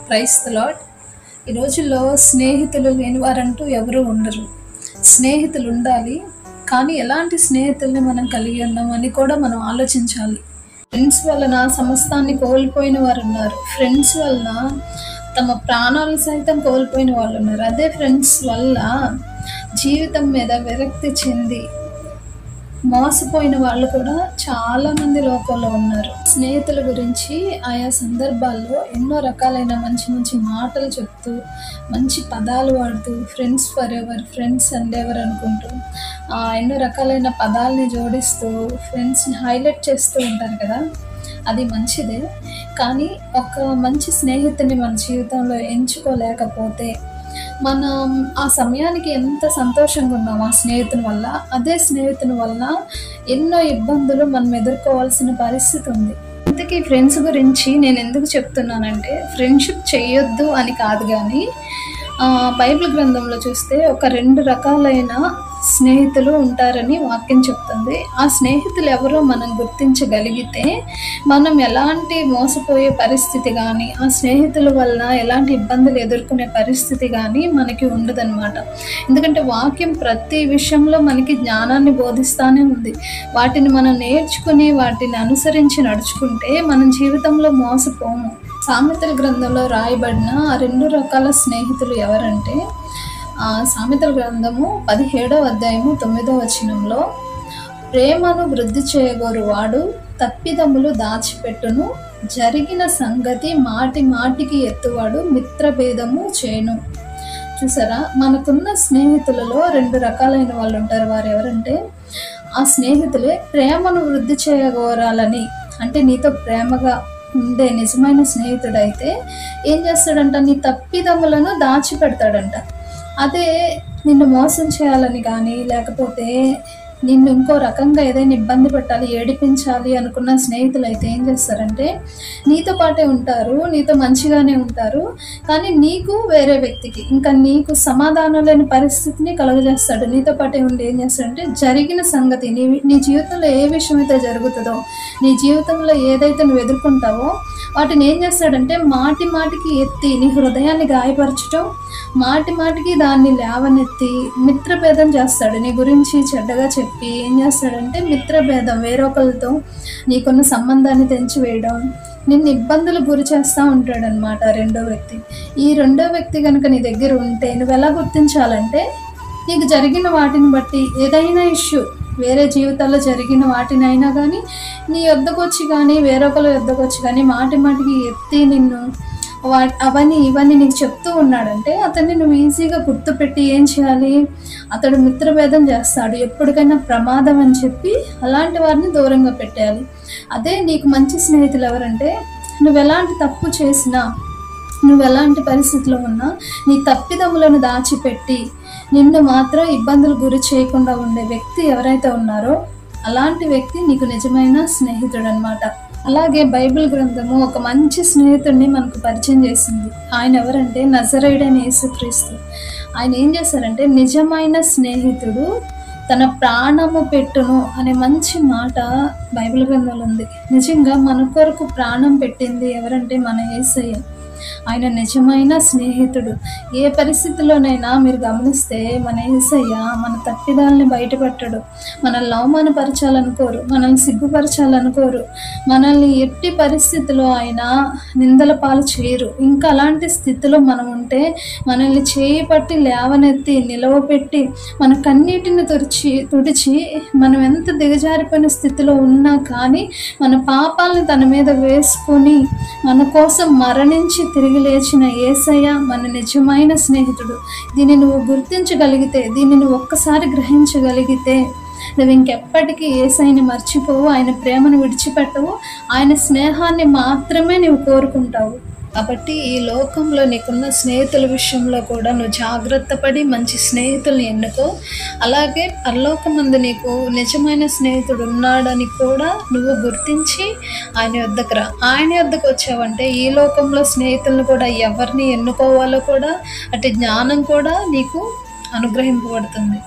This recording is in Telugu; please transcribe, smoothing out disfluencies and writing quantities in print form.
Praise the lord. ఈ రోజుల్లో స్నేహితులు లేని వారంటూ ఎవరు ఉండరు. స్నేహితులు ఉండాలి, కానీ ఎలాంటి స్నేహితుల్ని మనం కలిగి ఉన్నామని కూడా మనం ఆలోచించాలి. ఫ్రెండ్స్ వలన సమస్తాన్ని కోల్పోయిన వారు ఉన్నారు. ఫ్రెండ్స్ వలన తమ ప్రాణాలు సైతం కోల్పోయిన వాళ్ళు ఉన్నారు. అదే ఫ్రెండ్స్ వల్ల జీవితం మీద విరక్తి చెంది మోసపోయిన వాళ్ళు కూడా చాలామంది లోకంలో ఉన్నారు. స్నేహితుల గురించి ఆయా సందర్భాల్లో ఎన్నో రకాలైన మంచి మంచి మాటలు చెప్తూ, మంచి పదాలు వాడుతూ, friends for ever, friends and ever అనుకుంటూ ఎన్నో రకాలైన పదాలని జోడిస్తూ ఫ్రెండ్స్ని హైలైట్ చేస్తూ ఉంటారు కదా. అది మంచిదే, కానీ ఒక మంచి స్నేహితుని మన జీవితంలో ఎంచుకోలేకపోతే మనం ఆ సమయానికి ఎంత సంతోషంగా ఉన్నాం ఆ స్నేహితుని వల్ల, అదే స్నేహితుని వలన ఎన్నో ఇబ్బందులు మనం ఎదుర్కోవాల్సిన పరిస్థితి ఉంది. ఇంతకీ ఫ్రెండ్స్ గురించి నేను ఎందుకు చెప్తున్నానంటే, ఫ్రెండ్షిప్ చేయొద్దు అని కాదు, కానీ బైబిల్ గ్రంథంలో చూస్తే ఒక 2 రకాలైన స్నేహితులు ఉంటారని వాక్యం చెప్తుంది. ఆ స్నేహితులు ఎవరో మనం గుర్తించగలిగితే మనం ఎలాంటి మోసపోయే పరిస్థితి కానీ, ఆ స్నేహితుల వల్ల ఎలాంటి ఇబ్బందులు ఎదుర్కొనే పరిస్థితి కానీ మనకి ఉండదన్నమాట. ఎందుకంటే వాక్యం ప్రతి విషయంలో మనకి జ్ఞానాన్ని బోధిస్తూనే ఉంది. వాటిని మనం నేర్చుకుని వాటిని అనుసరించి నడుచుకుంటే మనం జీవితంలో మోసపోము. సామెతల గ్రంథంలో రాయబడిన 2 రకాల స్నేహితులు ఎవరంటే, సామెతల గ్రంథము 17వ అధ్యాయము 9వ వచనంలో, ప్రేమను వృద్ధి చేయగోరు వాడు తప్పిదములు దాచిపెట్టును, జరిగిన సంగతి మాటి మాటికి ఎత్తువాడు మిత్రభేదము చేను. చూసారా, మనకున్న స్నేహితులలో 2 రకాలైన వాళ్ళు ఉంటారు. వారు ఎవరంటే, ఆ స్నేహితులే ప్రేమను వృద్ధి చేయగోరాలని, అంటే నీతో ప్రేమగా ఉండే నిజమైన స్నేహితుడైతే ఏం చేస్తాడంట, నీ తప్పిదములను దాచిపెడతాడంట. అదే నిన్ను మోసం చేయాలని కానీ, లేకపోతే నిన్ను ఇంకో రకంగా ఏదైనా ఇబ్బంది పెట్టాలి, ఏడిపించాలి అనుకున్న స్నేహితులు అయితే ఏం చేస్తారంటే, నీతో పాటే ఉంటారు, నీతో మంచిగానే ఉంటారు, కానీ నీకు వేరే వ్యక్తికి, ఇంకా నీకు సమాధానం లేని పరిస్థితిని కలుగజేస్తాడు. నీతో పాటే ఉండి ఏం చేస్తాడంటే, జరిగిన సంగతి, నీ జీవితంలో ఏ విషయం అయితే జరుగుతుందో, నీ జీవితంలో ఏదైతే నువ్వు ఎదుర్కొంటావో వాటిని ఏం చేస్తాడంటే మాటి మాటికి ఎత్తి నీ హృదయాన్ని గాయపరచడం, మాటి మాటికి దాన్ని లేవనెత్తి మిత్రభేదం చేస్తాడు. నీ గురించి చెడ్డగా చెప్పి ఏం చేస్తాడంటే మిత్రభేదం, వేరొకరితో నీకున్న సంబంధాన్ని తెంచివేయడం, నిన్ను ఇబ్బందులు గురి చేస్తూ ఉంటాడనమాట రెండో వ్యక్తి. ఈ రెండో వ్యక్తి కనుక నీ దగ్గర ఉంటే నువ్వు ఎలా గుర్తించాలంటే, నీకు జరిగిన వాటిని బట్టి ఏదైనా ఇష్యూ, వేరే జీవితాల్లో జరిగిన వాటినైనా కానీ నీ యొద్దకు వచ్చి కానీ వేరొకరి యొద్దకు వచ్చి కానీ మాటి మాటికి ఎత్తి నిన్ను అవన్నీ ఇవన్నీ నీకు చెప్తూ ఉన్నాడంటే అతన్ని నువ్వు ఈజీగా గుర్తుపెట్టి ఏం చేయాలి, అతడు మిత్రభేదం చేస్తాడు, ఎప్పటికైనా ప్రమాదం అని చెప్పి అలాంటి వారిని దూరంగా పెట్టేయాలి. అదే నీకు మంచి స్నేహితులు ఎవరంటే, నువ్వు ఎలాంటి తప్పు చేసినా, నువ్వు ఎలాంటి పరిస్థితిలో ఉన్నా నీ తప్పిదములను దాచిపెట్టి నిన్ను మాత్రం ఇబ్బందులు గురి చేయకుండా ఉండే వ్యక్తి ఎవరైతే ఉన్నారో అలాంటి వ్యక్తి నీకు నిజమైన స్నేహితుడు అనమాట. అలాగే బైబిల్ గ్రంథము ఒక మంచి స్నేహితుడిని మనకు పరిచయం చేసింది. ఆయన ఎవరంటే నజరేయుడైన యేసుక్రీస్తు. ఆయన ఏం చేశారంటే, నిజమైన స్నేహితుడు తన ప్రాణము పెట్టును అనే మంచి మాట బైబిల్ గ్రంథంలో ఉంది. నిజంగా మన కొరకు ప్రాణం పెట్టింది ఎవరంటే మన యేసయ్య. ఆయన నిజమైన స్నేహితుడు. ఏ పరిస్థితిలోనైనా మీరు గమనిస్తే మన యేసయ్య మన తప్పిదాలని బయటపెట్టడు, మనల్ని అవమానపరచాలనుకోరు, మనల్ని సిగ్గుపరచాలనుకోరు, మనల్ని ఎట్టి పరిస్థితిలో ఆయన నిందల పాలు చేయరు. ఇంకా అలాంటి స్థితిలో మనం ఉంటే మనల్ని చేయి పట్టి లేవనెత్తి నిలవపెట్టి మన కన్నీటిని తుడిచి మనం ఎంత దిగజారిపోయిన స్థితిలో ఉన్నా కానీ మన పాపాలని తన మీద వేసుకొని మన కోసం మరణించి తిరిగి లేచిన యేసయ్య మన నిజమైన స్నేహితుడు. దీన్ని నువ్వు గుర్తించగలిగితే, దీన్ని నువ్వు ఒక్కసారి గ్రహించగలిగితే నువ్వు ఇంకెప్పటికీ యేసయ్యని మర్చిపోవు, ఆయన ప్రేమను విడిచిపెట్టవు, ఆయన స్నేహాన్ని మాత్రమే నువ్వు కోరుకుంటావు. కాబట్టి ఈ లోకంలో నీకున్న స్నేహితుల విషయంలో కూడా నువ్వు జాగ్రత్త పడి మంచి స్నేహితుల్ని ఎన్నుకో. అలాగే పరలోకమందు నీకు నిజమైన స్నేహితుడు ఉన్నాడని కూడా నువ్వు గుర్తించి ఆయన యొద్దకు రా. ఆయన యొద్దకు వచ్చావంటే ఈ లోకంలో స్నేహితులను కూడా ఎవరిని ఎన్నుకోవాలో కూడా అటు జ్ఞానం కూడా నీకు అనుగ్రహింపబడుతుంది.